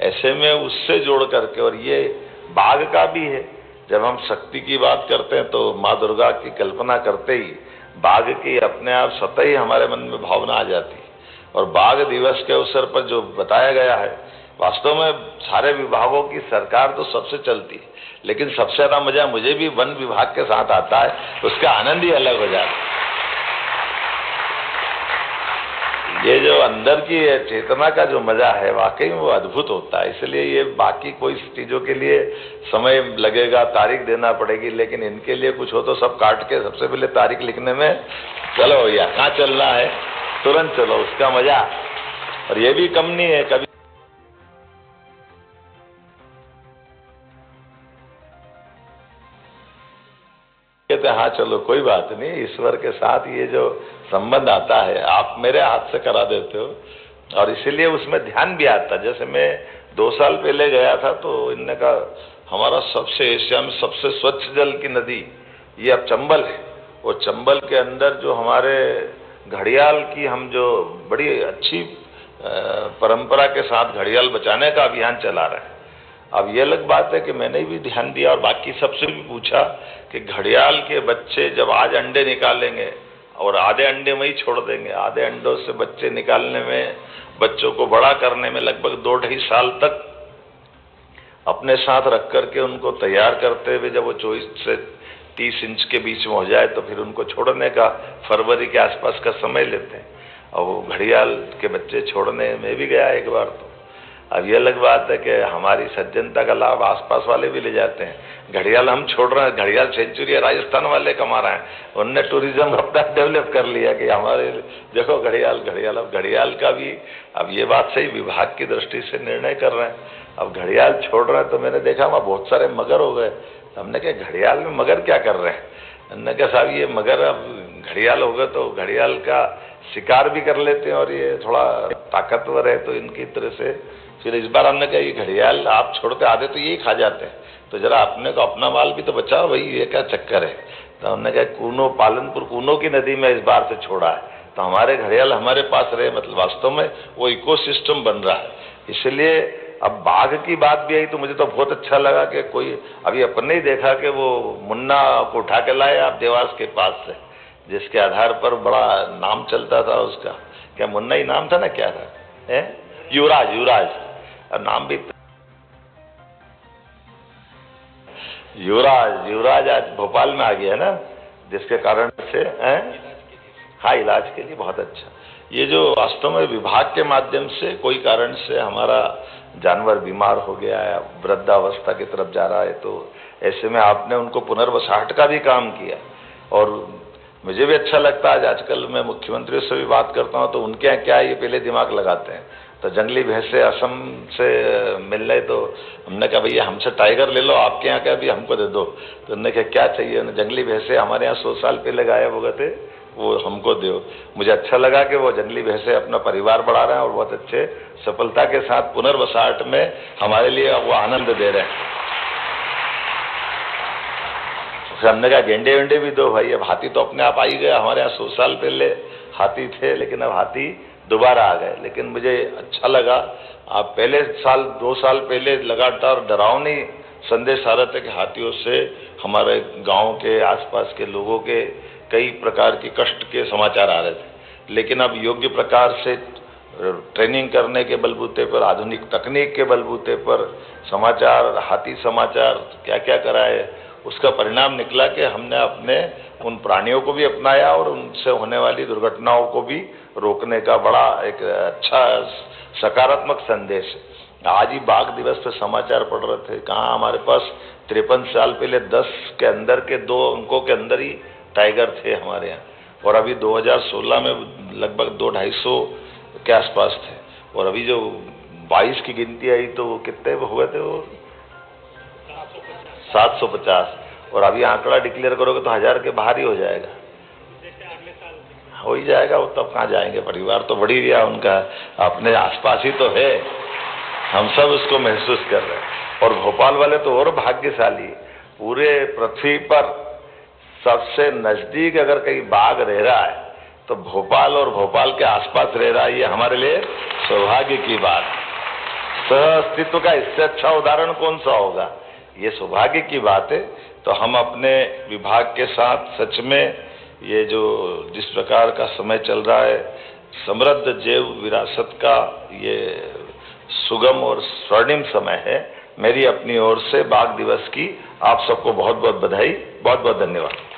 ऐसे में उससे जोड़ करके, और ये बाघ का भी है, जब हम शक्ति की बात करते हैं तो माँ दुर्गा की कल्पना करते ही बाघ की अपने आप स्वतः ही हमारे मन में भावना आ जाती है। और बाघ दिवस के अवसर पर जो बताया गया है, वास्तव में सारे विभागों की सरकार तो सबसे चलती है, लेकिन सबसे ज्यादा मजा मुझे भी वन विभाग के साथ आता है, उसका आनंद ही अलग हो जाता है। ये जो अंदर की चेतना का जो मजा है वाकई में वो अद्भुत होता है। इसलिए ये बाकी कोई चीजों के लिए समय लगेगा, तारीख देना पड़ेगी, लेकिन इनके लिए कुछ हो तो सब काट के सबसे पहले तारीख लिखने में चलो भैया, कहाँ चलना है तुरंत चलो, उसका मजा। और ये भी कम नहीं है, कभी कहते हाँ चलो कोई बात नहीं, ईश्वर के साथ ये जो संबंध आता है आप मेरे हाथ से करा देते हो, और इसीलिए उसमें ध्यान भी आता। जैसे मैं 2 साल पहले गया था तो इनने कहा हमारा सबसे एशिया में सबसे स्वच्छ जल की नदी ये अब चंबल है। वो चंबल के अंदर जो हमारे घड़ियाल की हम जो बड़ी अच्छी परंपरा के साथ घड़ियाल बचाने का अभियान चला रहे हैं। अब ये अलग बात है कि मैंने भी ध्यान दिया और बाकी सबसे भी पूछा कि घड़ियाल के बच्चे जब आज अंडे निकालेंगे और आधे अंडे वहीं छोड़ देंगे, आधे अंडों से बच्चे निकालने में, बच्चों को बड़ा करने में लगभग 2-2.5 साल तक अपने साथ रख करके उनको तैयार करते हुए जब वो 24 से 30 इंच के बीच में हो जाए तो फिर उनको छोड़ने का फरवरी के आसपास का समय लेते हैं। और वो घड़ियाल के बच्चे छोड़ने में भी गया एक बार। तो अब ये अलग बात है कि हमारी सज्जनता का लाभ आसपास वाले भी ले जाते हैं। घड़ियाल हम छोड़ रहे हैं, घड़ियाल सेंचुरी राजस्थान वाले कमा रहे हैं, उनने टूरिज्म अपना डेवलप कर लिया कि हमारे देखो घड़ियाल घड़ियाल। अब घड़ियाल का भी अब ये बात सही विभाग की दृष्टि से निर्णय कर रहे हैं। अब घड़ियाल छोड़ रहे हैं तो मैंने देखा वहाँ बहुत सारे मगर हो गए। हमने कहा घड़ियाल में मगर क्या कर रहे हैं? हमने कहा साहब ये मगर अब घड़ियाल हो गए तो घड़ियाल का शिकार भी कर लेते हैं और ये थोड़ा ताकतवर है, तो इनकी तरह से फिर इस बार हमने कहा ये घड़ियाल आप छोड़ते आधे तो यही खा जाते हैं, तो जरा अपने को अपना माल भी तो बचाओ भाई, ये क्या चक्कर है। तो हमने कहा कूनो पालनपुर कूनो की नदी में इस बार से छोड़ा है तो हमारे घड़ियाल हमारे पास रहे, मतलब वास्तव में वो इकोसिस्टम बन रहा है। इसलिए अब बाघ की बात भी आई तो मुझे तो बहुत अच्छा लगा कि कोई अभी अपने ही देखा कि वो मुन्ना को उठा के लाए आप देवास के पास से, जिसके आधार पर बड़ा नाम चलता था उसका, क्या मुन्ना ही नाम था ना, क्या था युवराज, युवराज नाम भी युवराज आज भोपाल में आ गया ना, जिसके कारण से हाँ इलाज के लिए बहुत अच्छा। ये जो वास्तव में विभाग के माध्यम से कोई कारण से हमारा जानवर बीमार हो गया है, वृद्धावस्था की तरफ जा रहा है, तो ऐसे में आपने उनको पुनर्वसाहट का भी काम किया। और मुझे भी अच्छा लगता है, आजकल मैं मुख्यमंत्री से भी बात करता हूँ तो उनके यहाँ क्या है ये पहले दिमाग लगाते हैं। तो जंगली भैंसे असम से मिल रहे तो हमने कहा भैया हमसे टाइगर ले लो, आपके यहाँ का भी हमको दे दो। तो उन्होंने कहा क्या चाहिए? जंगली भैंसे हमारे यहाँ 100 साल पहले गायब हो गए थे, वो हमको दो। मुझे अच्छा लगा कि वो जंगली भैंसे अपना परिवार बढ़ा रहे हैं और बहुत अच्छे सफलता के साथ पुनर्वसाहट में हमारे लिए वो आनंद दे रहे हैं। हमने कहा गेंडे वेंडे भी दो भाई। अब हाथी तो अपने आप आ ही गया, हमारे यहाँ 100 साल पहले हाथी थे लेकिन अब हाथी दोबारा आ गए। लेकिन मुझे अच्छा लगा, आप पहले साल 2 साल पहले लगातार डरावनी संदेश आ रहे थे कि हाथियों से हमारे गांव के आसपास के लोगों के कई प्रकार की कष्ट के समाचार आ रहे थे, लेकिन अब योग्य प्रकार से ट्रेनिंग करने के बलबूते पर, आधुनिक तकनीक के बलबूते पर समाचार, हाथी समाचार क्या क्या कराए, उसका परिणाम निकला कि हमने अपने उन प्राणियों को भी अपनाया और उनसे होने वाली दुर्घटनाओं को भी रोकने का बड़ा एक अच्छा सकारात्मक संदेश। आज ही बाघ दिवस पे समाचार पढ़ रहे थे, कहाँ हमारे पास 53 साल पहले 10 के अंदर के 2 अंकों के अंदर ही टाइगर थे हमारे यहाँ, और अभी 2016 में लगभग 200-250 के आसपास थे। और अभी जो 22 की गिनती आई तो वो कितने हुए थे? वो 750। और अभी आंकड़ा डिक्लेयर करोगे तो 1000 के बाहर ही हो जाएगा, हो ही जाएगा। वो तब कहाँ जाएंगे? परिवार तो बढ़ी गया उनका, अपने आसपास ही तो है, हम सब उसको महसूस कर रहे हैं। और भोपाल वाले तो और भाग्यशाली, पूरे पृथ्वी पर सबसे नजदीक अगर कहीं बाघ रह रहा है तो भोपाल और भोपाल के आसपास रह रहा है, ये हमारे लिए सौभाग्य की बात है। सह अस्तित्व का इससे अच्छा उदाहरण कौन सा होगा। ये सौभाग्य की बात है। तो हम अपने विभाग के साथ सच में ये जो जिस प्रकार का समय चल रहा है, समृद्ध जैव विरासत का ये सुगम और स्वर्णिम समय है। मेरी अपनी ओर से बाघ दिवस की आप सबको बहुत बहुत बधाई, बहुत बहुत धन्यवाद।